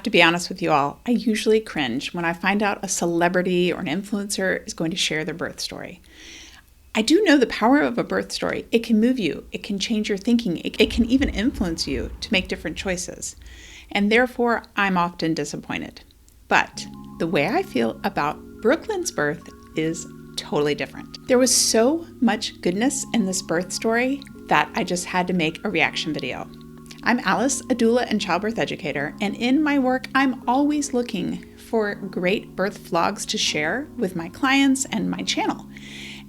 to be honest with you all, I usually cringe when I find out a celebrity or an influencer is going to share their birth story. I do know the power of a birth story. It can move you, it can change your thinking, it can even influence you to make different choices. And therefore, I'm often disappointed. But the way I feel about Brooklyn's birth is totally different. There was so much goodness in this birth story that I just had to make a reaction video. I'm Alice, a doula and childbirth educator, and in my work, I'm always looking for great birth vlogs to share with my clients and my channel.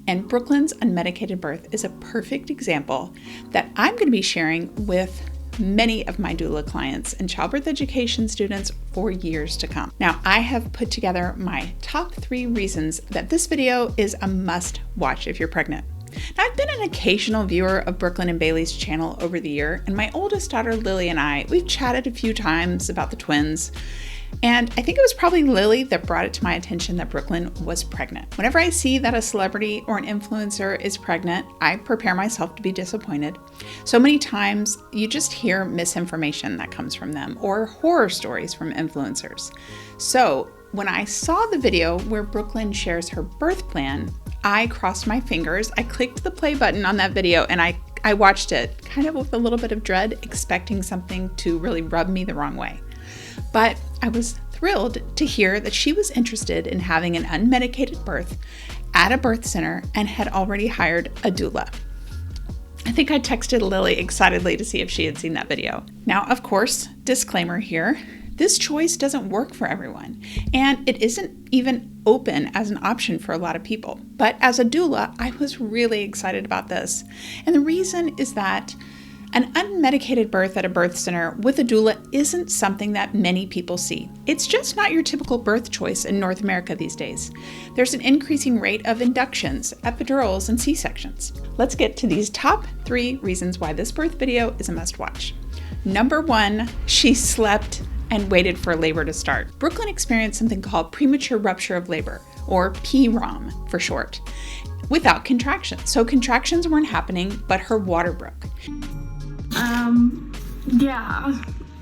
And Brooklyn's unmedicated birth is a perfect example that I'm going to be sharing with many of my doula clients and childbirth education students for years to come. Now, I have put together my top 3 reasons that this video is a must watch if you're pregnant. Now, I've been an occasional viewer of Brooklyn and Bailey's channel over the year, and my oldest daughter, Lily, and we've chatted a few times about the twins. And I think it was probably Lily that brought it to my attention that Brooklyn was pregnant. Whenever I see that a celebrity or an influencer is pregnant, I prepare myself to be disappointed. So many times you just hear misinformation that comes from them or horror stories from influencers. So when I saw the video where Brooklyn shares her birth plan, I crossed my fingers, I clicked the play button on that video, and I watched it kind of with a little bit of dread, expecting something to really rub me the wrong way. But I was thrilled to hear that she was interested in having an unmedicated birth at a birth center and had already hired a doula. I think I texted Lily excitedly to see if she had seen that video. Now, of course, disclaimer here, this choice doesn't work for everyone, and it isn't even open as an option for a lot of people. But as a doula, I was really excited about this. And the reason is that an unmedicated birth at a birth center with a doula isn't something that many people see. It's just not your typical birth choice in North America these days. There's an increasing rate of inductions, epidurals, and C-sections. Let's get to these top 3 reasons why this birth video is a must-watch. Number 1, she slept and waited for labor to start. Brooklyn experienced something called premature rupture of labor, or PROM for short, without contractions. So contractions weren't happening, but her water broke. Yeah,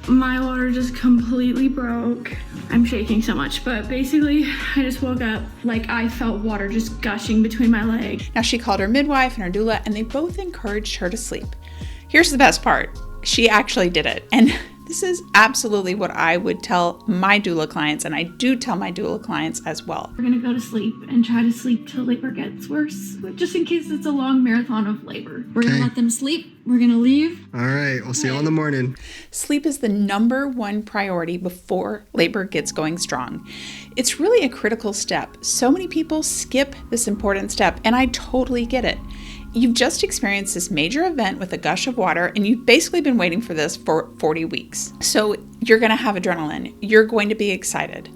my water just completely broke. I'm shaking so much, but basically I just woke up like I felt water just gushing between my legs. Now she called her midwife and her doula, and they both encouraged her to sleep. Here's the best part. She actually did it. And this is absolutely what I would tell my doula clients, and I do tell my doula clients as well. We're gonna go to sleep and try to sleep till labor gets worse, just in case it's a long marathon of labor. We're gonna let them sleep. We're gonna leave. All right, we'll see you in the morning. Sleep is the number 1 priority before labor gets going strong. It's really a critical step. So many people skip this important step, and I totally get it. You've just experienced this major event with a gush of water, and you've basically been waiting for this for 40 weeks. So you're going to have adrenaline. You're going to be excited.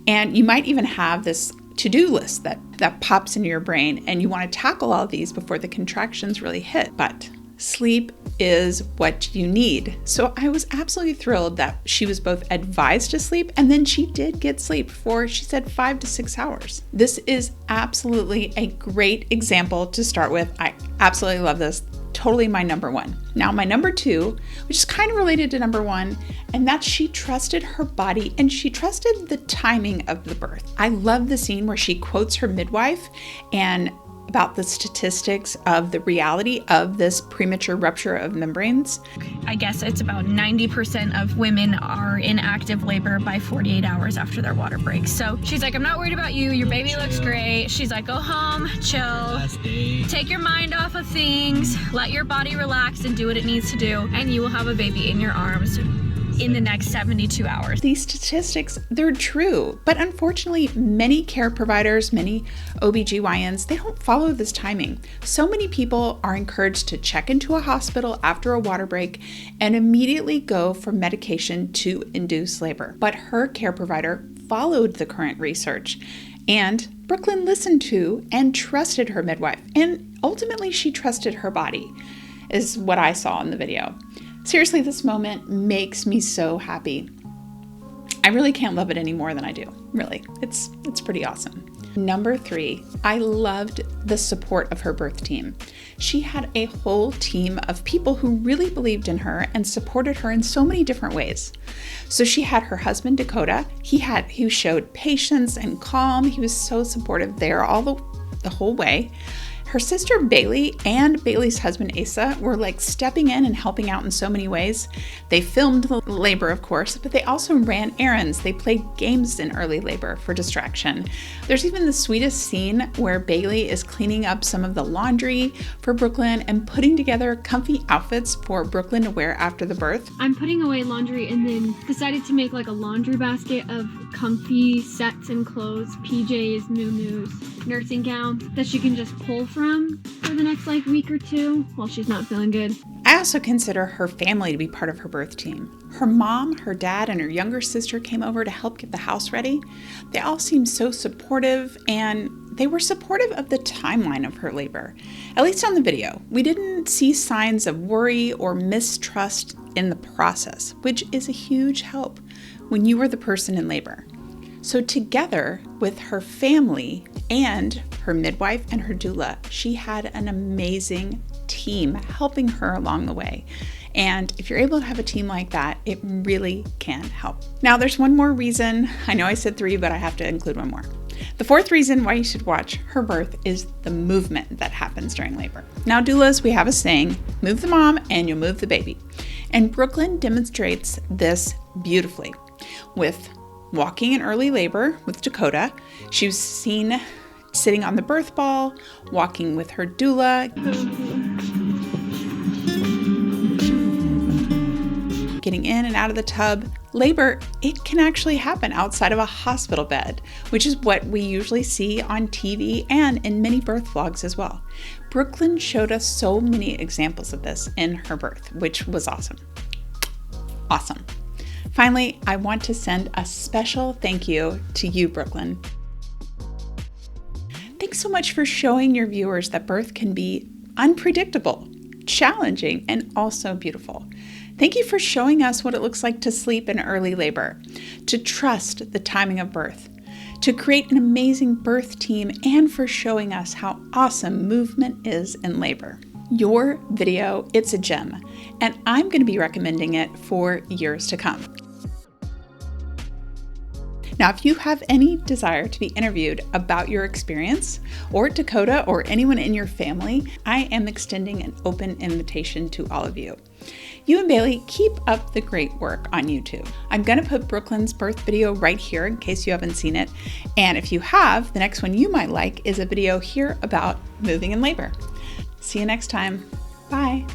And you might even have this to-do list that pops into your brain, and you want to tackle all of these before the contractions really hit. But sleep is what you need. So I was absolutely thrilled that she was both advised to sleep, and then she did get sleep for, she said, 5 to 6 hours. This is absolutely a great example to start with. I absolutely love this. Totally my number 1. Now my number 2, which is kind of related to number 1, and that's she trusted her body and she trusted the timing of the birth. I love the scene where she quotes her midwife and about the statistics of the reality of this premature rupture of membranes. I guess it's about 90% of women are in active labor by 48 hours after their water breaks. So she's like, I'm not worried about you. Your baby looks great. She's like, go home, chill, take your mind off of things, let your body relax and do what it needs to do, and you will have a baby in your arms in the next 72 hours. These statistics, they're true, but unfortunately, many care providers, many OBGYNs, they don't follow this timing. So many people are encouraged to check into a hospital after a water break and immediately go for medication to induce labor. But her care provider followed the current research, and Brooklyn listened to and trusted her midwife, and ultimately she trusted her body, is what I saw in the video. Seriously, this moment makes me so happy. I really can't love it any more than I do. Really, it's pretty awesome. Number 3, I loved the support of her birth team. She had a whole team of people who really believed in her and supported her in so many different ways. So she had her husband, Dakota. He showed patience and calm. He was so supportive there all the whole way. Her sister Bailey and Bailey's husband Asa were like stepping in and helping out in so many ways. They filmed the labor, of course, but they also ran errands. They played games in early labor for distraction. There's even the sweetest scene where Bailey is cleaning up some of the laundry for Brooklyn and putting together comfy outfits for Brooklyn to wear after the birth. I'm putting away laundry and then decided to make like a laundry basket of comfy sets and clothes, PJs, new nursing gowns that she can just pull from for the next like week or two while she's not feeling good. I also consider her family to be part of her birth team. Her mom, her dad, and her younger sister came over to help get the house ready. They all seemed so supportive, and they were supportive of the timeline of her labor. At least on the video, we didn't see signs of worry or mistrust in the process, which is a huge help when you are the person in labor. So together with her family and her midwife and her doula, she had an amazing team helping her along the way. And if you're able to have a team like that, it really can help. Now, there's one more reason. I know I said 3, but I have to include one more. The 4th reason why you should watch her birth is the movement that happens during labor. Now, doulas, we have a saying, move the mom and you'll move the baby. And Brooklyn demonstrates this beautifully with walking in early labor with Dakota. She was seen sitting on the birth ball, walking with her doula, getting in and out of the tub. Labor, it can actually happen outside of a hospital bed, which is what we usually see on TV and in many birth vlogs as well. Brooklyn showed us so many examples of this in her birth, which was awesome. Awesome. Finally, I want to send a special thank you to you, Brooklyn. Thanks so much for showing your viewers that birth can be unpredictable, challenging, and also beautiful. Thank you for showing us what it looks like to sleep in early labor, to trust the timing of birth, to create an amazing birth team, and for showing us how awesome movement is in labor. Your video, it's a gem, and I'm going to be recommending it for years to come. Now, if you have any desire to be interviewed about your experience, or Dakota or anyone in your family, I am extending an open invitation to all of you. You and Bailey, keep up the great work on YouTube. I'm going to put Brooklyn's birth video right here in case you haven't seen it. And if you have, the next one you might like is a video here about moving in labor. See you next time. Bye.